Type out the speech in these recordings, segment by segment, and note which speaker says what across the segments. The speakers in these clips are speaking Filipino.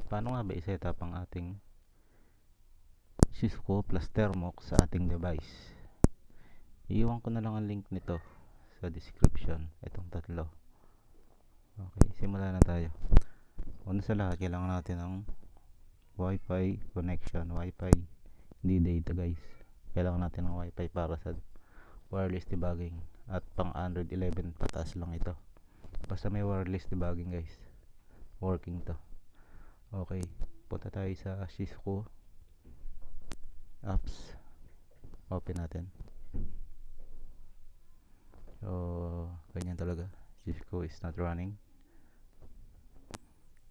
Speaker 1: paano nga ba i-set up ang ating Cisco plus Thermox sa ating device. Iiwan ko na lang ang link nito sa description, itong tatlo. Okay, simulan na tayo. Una sa lahat, kailangan natin ng Wi-Fi connection, Wi-Fi, hindi data guys. Kailangan natin ng Wi-Fi para sa wireless debugging, at pang Android 11 pataas lang ito. Basta may wireless debugging guys, working to. Okay, punta tayo sa Cisco apps, open natin. So ganyan talaga, Cisco is not running.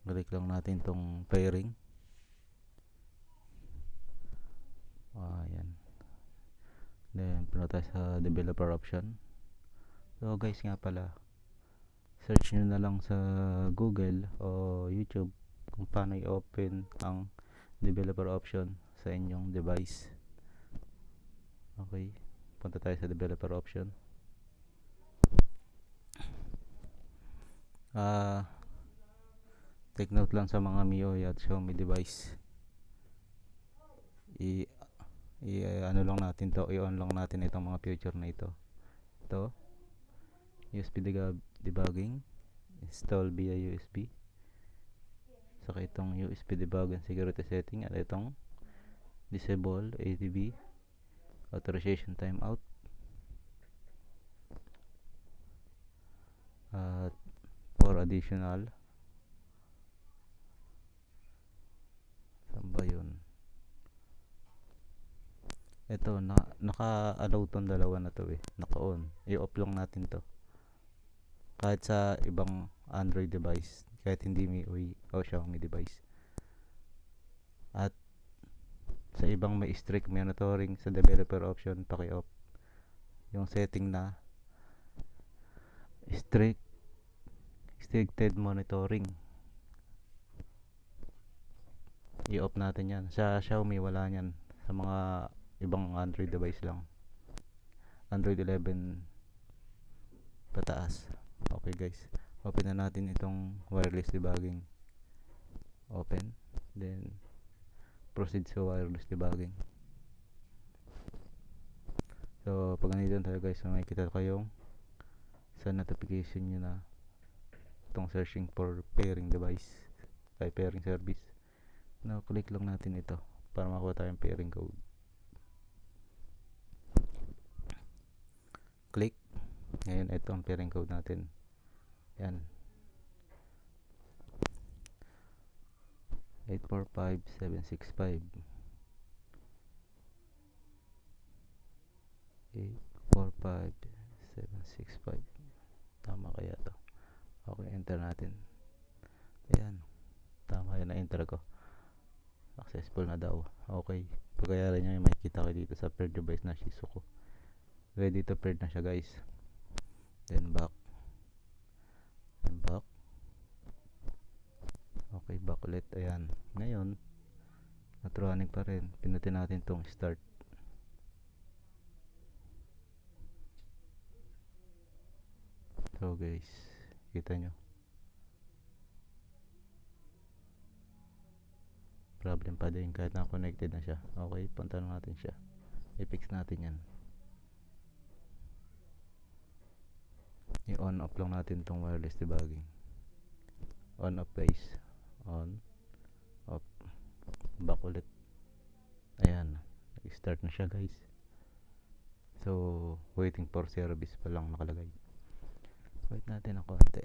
Speaker 1: Balik lang natin tong pairing. Ayan. Then punta tayo sa developer option. So guys, nga pala, search nyo na lang sa Google o YouTube kung paano i-open ang developer option sa inyong device. Okay, punta tayo sa developer option. Take note lang sa mga MIUI at Xiaomi device, ano lang natin to, i-on lang natin itong mga feature na ito. Ito, USB debugging, install via USB, saka itong USB debug and security setting, at itong disable ADB authorization timeout, at for additional, saan ba yun? Ito, naka-allow tong dalawa na to naka-on. I-off lang natin to kahit sa ibang Android device, kahit hindi MIUI o Xiaomi device. At sa ibang may strict monitoring sa developer option, paki-off yung setting na restricted monitoring. I-off natin yan. Sa Xiaomi wala yan, sa mga ibang Android device lang, Android 11 pataas. Okay guys, open na natin itong wireless debugging. Open, then proceed sa wireless debugging. So pag nandito tayo guys, makikita kayong sa notification nyo na itong searching for pairing device, ay pairing service. Now click lang natin ito para makuha tayong pairing code. Click. Ngayon ito ang pairing code natin. Yan, 845765. 845765. Tama kaya to? Okay, enter natin. Ayan, tama yan, na-enter ko. Successful na daw. Okay, pagkayaran nyo yung makikita ko dito sa paired device na Cisco. Ready to paired na siya guys. Then back. Okay, back ulit. Ayan, ngayon at running pa rin. Pinutin natin tong start. So guys, kita nyo, problem pa din kahit na connected na siya. Okay, punta na natin siya, i-fix natin yan. I-on off lang natin tong wireless debugging. On off guys, on off, back ulit. Ayan, start na siya guys. So waiting for service pa lang nakalagay. Wait natin ng konti,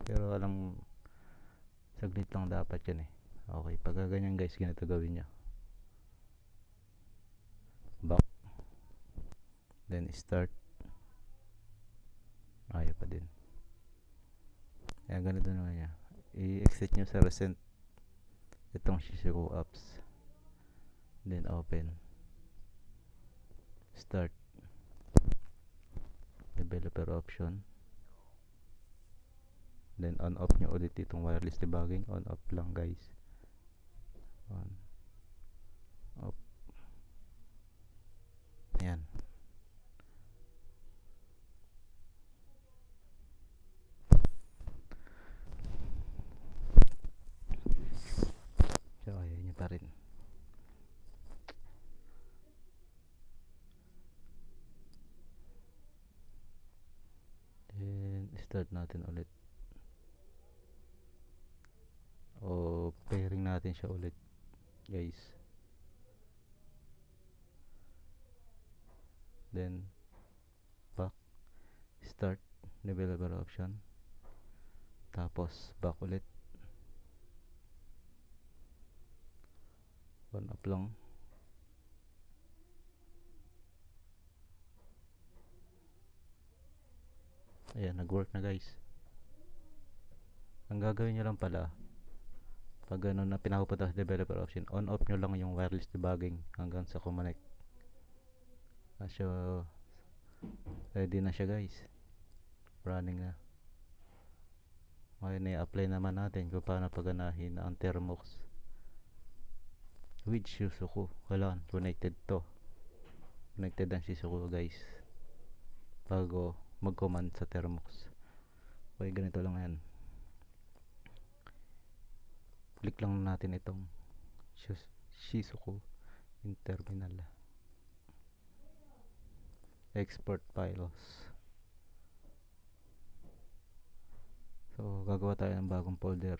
Speaker 1: pero alam, saglit lang dapat yan Okay, pag ganyan guys, ganito gawin nyo. Back, then start. Ayaw pa din. Kaya ganito naman niya. I-exit nyo sa recent itong Cisco apps, then open, start, developer option, then on off nyo ulit itong wireless debugging. On off lang guys, on off. Ayan, pa rin. Then start natin ulit, o pairing natin siya ulit guys. Then back, start developer option, tapos back ulit, on up lang. Ayan, nag-work na guys. Ang gagawin nyo lang pala, pag ganun na pinapapunta sa developer option, on off nyo lang yung wireless debugging hanggang sa kumonect. So ready na siya guys, running na. Ngayon i-apply naman natin kung paano paganahin ang Thermox with Shizuku. Kailangan connected to, connected ang Shizuku guys bago mag-command sa Thermox. Okay, ganito lang yan. Click lang natin itong Shizuku in terminal, export files. So gagawa tayo ng bagong folder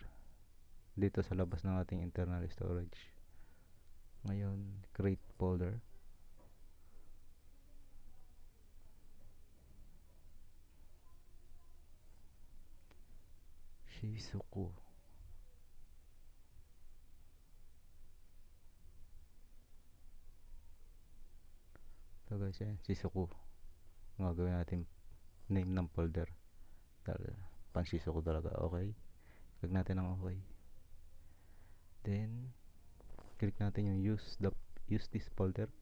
Speaker 1: dito sa labas ng ating internal storage. Ngayon, create folder, Shizuku. So guys, yan, Shizuku. Gagawin natin name ng folder dahil pang Shizuku talaga. Okay, click natin ng okay, then click natin yung use this folder,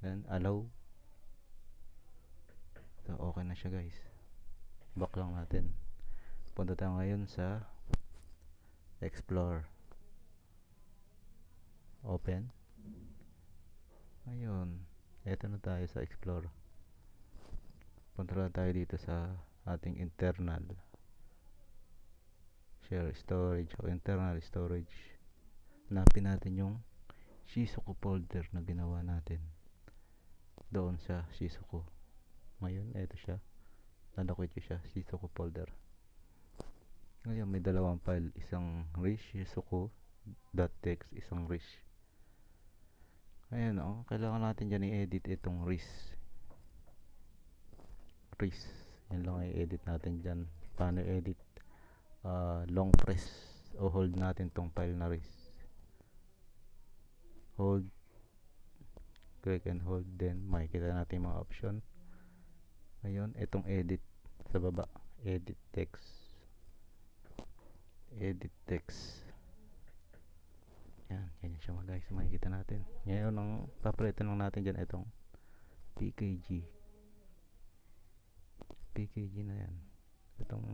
Speaker 1: then allow. So okay na siya guys. Back lang natin, punta tayo ngayon sa explore, open. Ayun, eto na tayo sa explore. Punta lang tayo dito sa ating internal share storage o internal storage. Hanapin natin yung Shizuku folder na ginawa natin doon sa Shizuku. Ngayon, eto siya, nalokwit ko siya, Shizuku folder. Ngayon may dalawang file, isang rish Shizuku.txt, isang rish. Ayan, kailangan natin dyan i-edit itong rish. Yan lang i-edit natin dyan. Paano edit? Long press o hold natin tong file na rish, hold, click and hold, then makikita natin mga option. Ngayon, itong edit sa baba, edit text. Yan, ganyan siya mga guys, makikita natin. Ngayon, ang papalitan lang natin dyan itong PKG na yan. Itong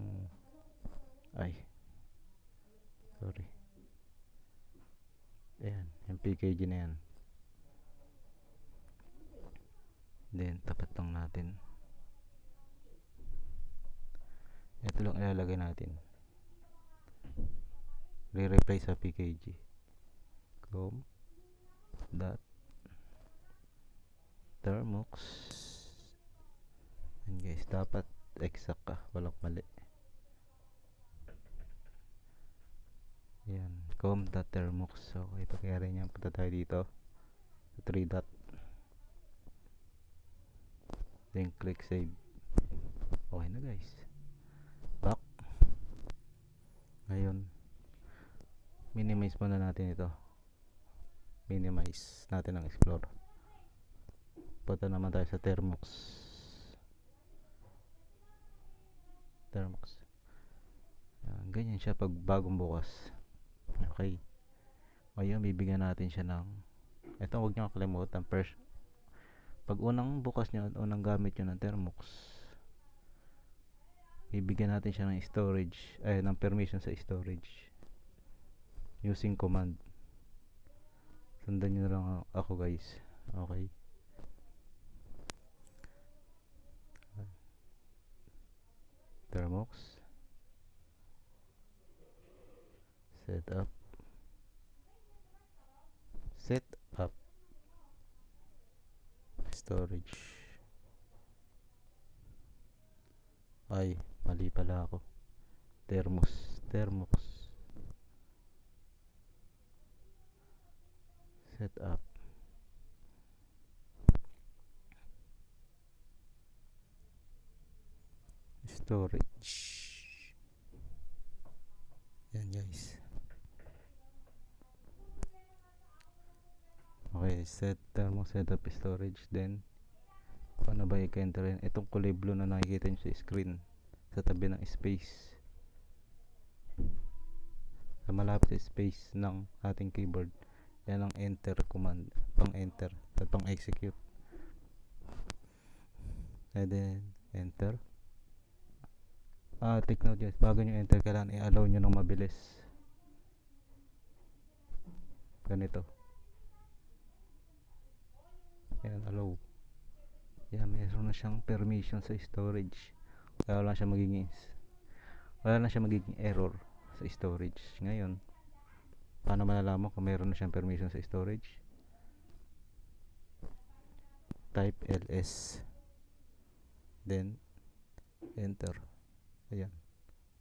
Speaker 1: sorry, ayan, yung PKG na yan. Then tapat lang natin, ito lang ilalagay natin, re-replace sa PKG com dot Thermox. And guys, dapat exact ka, walang mali. Yan, com.thermox. Okay, pag-i-array niya, punta tayo dito sa 3 dot, then click save. Okay na guys, back. Ngayon, minimize muna natin ito, minimize natin ang explore. Punta naman tayo sa Thermox. Ganyan siya pag bagong bukas. Okay, ngayon bibigyan natin siya ng, ito huwag nyo kakalimutan, first, pag unang bukas nyo, unang gamit nyo ng Thermox, bibigyan natin siya ng storage, ng permission sa storage using command. Sundan nyo lang ako guys. Okay, Thermox setup, Set up storage. Ay, mali pala ako. Thermos. Set up storage. Yan guys. Okay, set up storage. Then paano ba i-enter yan? Itong kulay blue na nakikita nyo sa screen sa tabi ng space, sa malapit sa space ng ating keyboard, yan ang enter command, pang enter at pang execute. And then enter. Take note guys, bago nyo enter kailangan i-allow nyo ng mabilis. Ganito. Yan, allow. Yan, mayroon na siyang permission sa storage. Kaya wala na siya magiging error sa storage. Ngayon, paano malalaman kung mayroon na siyang permission sa storage? Type ls, then enter. Ayan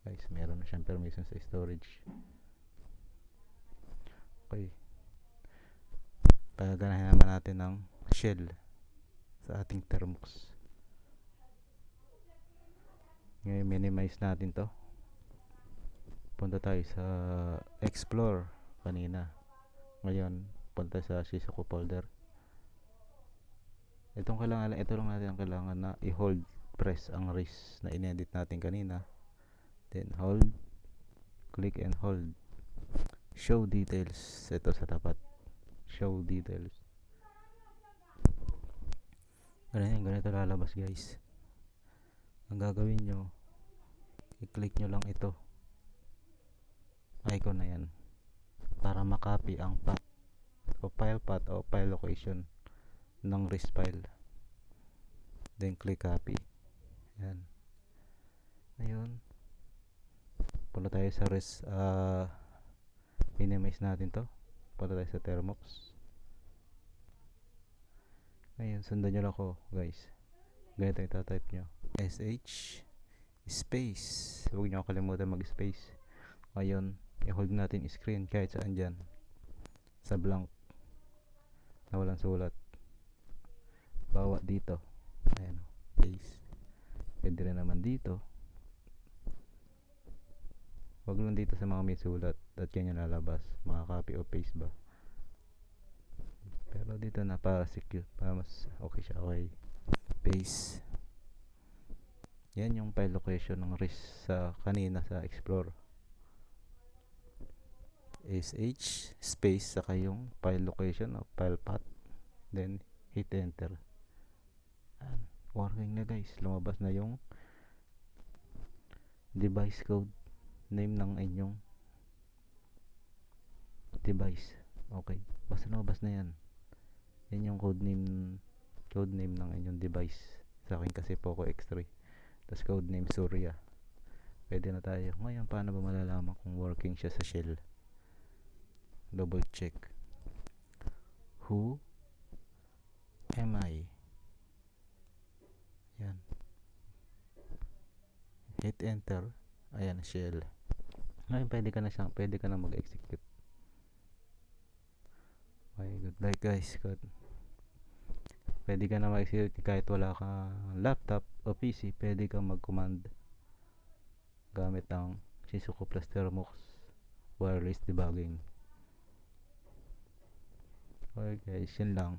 Speaker 1: guys, mayroon na siyang permission sa storage. Okay, paganahin naman natin ng shell sa ating Thermux. Ngayon minimize natin to. Punta tayo sa explore kanina. Ngayon punta sa Shizuku folder. Ito lang natin ang kailangan na i-hold press ang wrist na inedit natin kanina. Then hold, click and hold. Show details. Ito sa tapat. Show details. Ganito lalabas guys. Ang gagawin nyo, i-click nyo lang ito, icon na yan, para makopy ang path o file path o file location ng wrist file. Then click copy. Yan. Ayun, punta tayo sa wrist, minimize natin to, punta tayo sa Thermux. Ayun, sundan nyo lang ako guys. Ganito itatype nyo, sh space, huwag nyo kalimutan mag space. Ngayon i-hold natin screen kahit saan dyan, sa blank na walang sulat, bawa dito. Ayan, space. Pwede rin naman dito, wag lang dito sa mga may sulat at yan yung lalabas, mga copy o paste ba. Pero dito na para secure, para mas okay siya. Okay, paste. Yan yung file location ng wrist sa kanina sa explore. sh space saka yung file location o file path, then hit enter. Working na guys, lumabas na yung device code name ng inyong device. Okay, basta lumabas na yan. Yan yung code name ng inyong device. Sa akin kasi Poco X3, tapos code name Surya. Pwede na tayo. Ngayon, paano ba malalaman kung working siya sa shell? Double check. Who am I? Yan. Hit enter. Ayan, shell. Ngayon, pwede ka na mag-execute. Okay, good luck guys. Good. Pwede ka na mag-execute kahit wala kang laptop o PC. Pwede kang mag-command gamit ang Shizuku plus Thermux wireless debugging. Okay guys, yun lang.